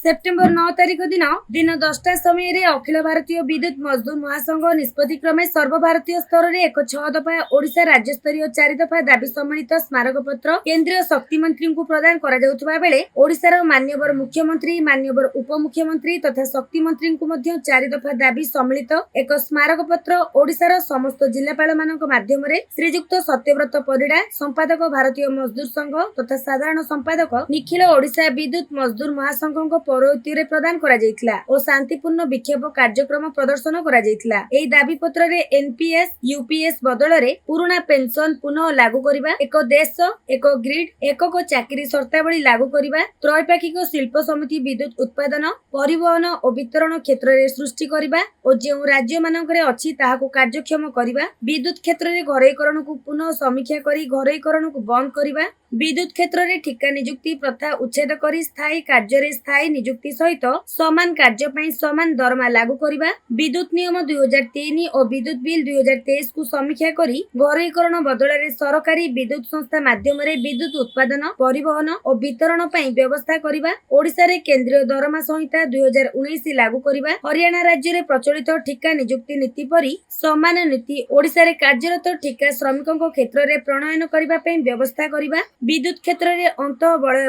September 9 तारिख दिन 10टा समय अखिल भारतीय विद्युत मजदूर महासंघ निष्पत्ति क्रमे सर्वभारतीय स्तर में एक 6 दफा ओडिशा राज्यस्तरीय 4 दफा दाबी सम्मिलित स्मारक पत्र केंद्रीय शक्ति मंत्री को प्रदान करा जाउथबा बेले ओडिशार माननीय मुख्यमंत्री माननीय उपमुख्यमंत्री तथा शक्ति मंत्री को 4 दफा दाबी सम्मिलित एक स्मारक पत्र ओडिशार समस्त जिलापाल मानक माध्यम श्रीजुक्त सत्यव्रत परिडा संपादक भारतीय मजदूर संघ तथा साधारण संपादक निखिल ओडिशा विद्युत मजदूर महासंघ पौरोहित्य प्रदान करा जायतिला और शांतिपूर्ण विक्षेप कार्यक्रम प्रदर्शन करा जायतिला। एई दाबी पत्र रे एनपीएस यूपीएस बदल रे पुराना पेंशन पुनः लागू करिबा, एक देश एक ग्रिड एकक चाकरी शर्तावली लागू करिबा, त्रैपाक्षिक शिल्प समिति विद्युत उत्पादन परिवहन और वितरण क्षेत्र रे सृष्टि करिबा और जे राज्य मानकरे अछि ताहाको कार्यक्षम करिबा, विद्युत क्षेत्र रे घरेकरण को पुनः समीक्षा करी घरेकरण को बंद करिबा, विद्युत क्षेत्र रे ठिका नियुक्ति प्रथा उच्छेद करी स्थायी कार्य रे स्थायी नियुक्ति सहित समान कार्य पई समान दरमा लागू करिबा, विद्युत नियम 2003 और विद्युत बिल 2023 को समीक्षा करी घरेकरण बदल रे सरकारी विद्युत संस्था माध्यम रे विद्युत उत्पादन परिवहन और वितरण पई व्यवस्था करिबा, ओडिशा रे केंद्रीय दरमा संहिता 2019 लागू करिबा, हरियाणा राज्य रे प्रचलित ठिका नियुक्ति नीति परी समान नीति ओडिशा रे कार्यरत ठिका श्रमिकों क्षेत्र रे प्रणयन करिबा पई व्यवस्था करिबा, विद्युत क्षेत्र रे अंत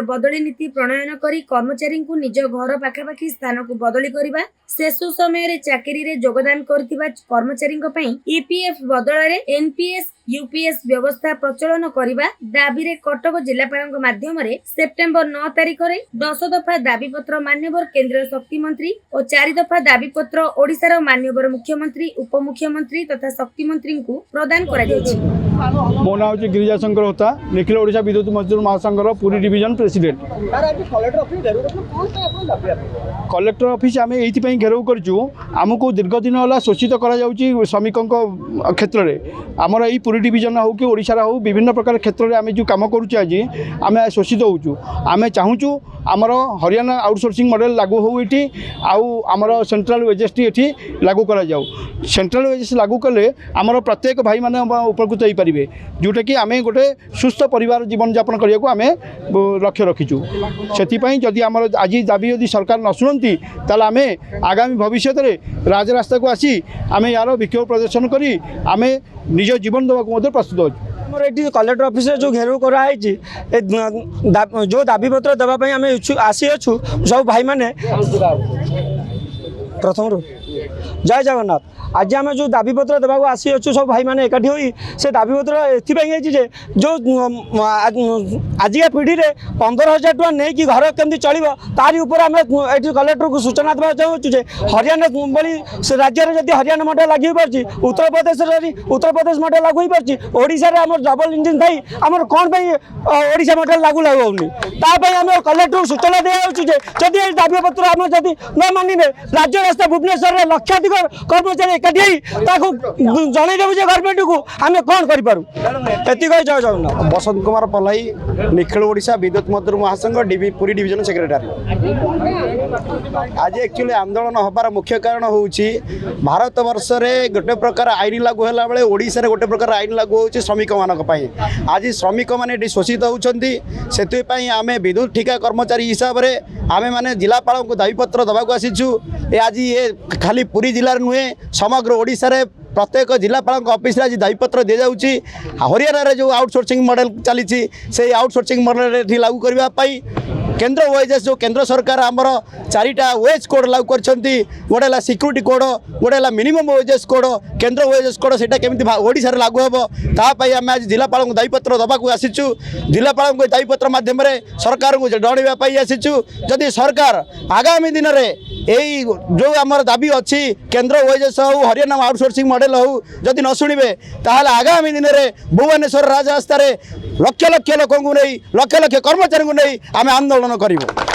बदली नीति प्रणयन करी कर्मचारी को निज घर पाखापाखी स्थान को बदली करिबा, शेषु समय रे चाकरी रे योगदान करथिबा कर्मचारी ईपीएफ बदल रे एनपीएस यूपीएस व्यवस्था प्रचलन करिबा दाबी रे कटक जिलापाल माध्यम रे सेप्टेम्बर 9 तारिख रे 10 दफा दाबी पत्र मान्यवर केंद्रीय शक्ति मंत्री और 4 दफा दाबी पत्र ओडिशार मान्यवर मुख्यमंत्री उपमुख्यमंत्री तथा शक्ति मंत्री को प्रदान करा जायछि। मो नाम हूँ गिरिजा शंकर होता, निखिल ओडिशा विद्युत मजदूर महासंघर Puri division president. Collector office आम ये घेराव करूँ, आमको दीर्घ दिन है शोषित करा श्रमिकों क्षेत्र में आमर यही पुरी डिविजन हो कि ओडिशा हो विभिन्न प्रकार क्षेत्र में आम जो कम करुचे आज आम शोषित होचु। आम चाहूँ आमर हरियाणा आउटसोर्सिंग मॉडल लागू हो ये आमर सेंट्रल वेजेस ये लागू करा जाऊ। सेंट्रल वेजेस लागू कले आमर प्रत्येक भाई मैंने उपकृत हो पारे, जोटा कि आम गोटे सुस्थ परिवार जीवन यापन करने को आम लक्ष्य रखीचु। से जदि आम आज दाबी यदि सरकार न शुणती ताल आम आगामी भविष्य में राजरास्ता को आसी आम यार विक्षोभ प्रदर्शन करी आम निज जीवन देवाक प्रस्तुत हो। ये कलेक्टर ऑफिस जो घेराव कराई जो दाबी पत्र देवाई आम आसी अच्छु सब भाई मैंने प्रथम जय जगन्नाथ। आज आम जो दाबी पत्र देवाक आसी अच्छु सब भाई मैंने एकाठी होई से दाबी पत्र एथि जो आजिका पीढ़ी में 15,000 टका नहीं कि घर केमती चलो तारी उपर आम ये कलेक्टर को सूचना देवा चाहूँ हरियाणा भली राज्य में जब हरियाणा मॉडल लगे पार्टी उत्तर प्रदेश मॉडल लागू हो पार्टी ओडिशा रे आम डबल इंजिन थी आम कौन ओडिशा मॉडल लागू होनी आम कलेक्टर को सूचना दिखाई जदि दाबी पत्र आम जदि न मानिबे राज्य रास्ता भुवनेश्वर में लक्षाधिक कर्मचारी एकाठी जनईदेव गवर्नमेंट को आम कौन करूँ एति जय जगन्नाथ। बसंत कुमार पलाई निखिल ओडिशा विद्युत मजदूर महासंघ पुरी डिविजन सेक्रेटरी। आज एक्चुअली आंदोलन हबार मुख्य कारण होउची भारत वर्ष रे गोटे प्रकार आईन लागू होला बेले ओडिशा रे गोटे प्रकार आईन लागू होउची श्रमिक मानक पई। आज श्रमिक माने शोषित होउछंती सेतु पई आमे विद्युत ठिका कर्मचारी हिसाब रे आमे माने जिलापाल को दाबी पत्र दबाक आसीछु। ए आज ये खाली पुरी जिला नुहे समग्र ओडिशा रे प्रत्येक जिलापाल ऑफिस आज दाबीपत्र दि जाऊँगी। हरियाणा रे जो आउटसोर्सिंग मॉडल चली से आउटसोर्सिंग मॉडल लागू करने केंद्र वेजेस जो केंद्र सरकार आमर 4टा वेज कोड लागू करछंती, गोटे है सिक्यूरीटी कोड गोटे है मिनिमम वेजेस कोड केंद्र वेजेस कोड से केमी ओडिशा रे लागू हम तापाई आम आज जिलापाल को दाबीपत्र दबाक आसीचु। जिलापाल को दाबीपत्र माध्यम सरकार को जणाइवाई आसीचु जदि सरकार आगामी दिन में यही जो आमर दाबी अच्छी केंद्र वेजेस हो हरियाणा आउटसोर्सिंग मॉडल हो जदि न शुणे ताहले आगामी दिन में भुवनेश्वर राजरास्तार लक्ष लक्ष लोक नहीं लक्ष लक्ष कर्मचारी को नहीं आम आंदोलन करूँ।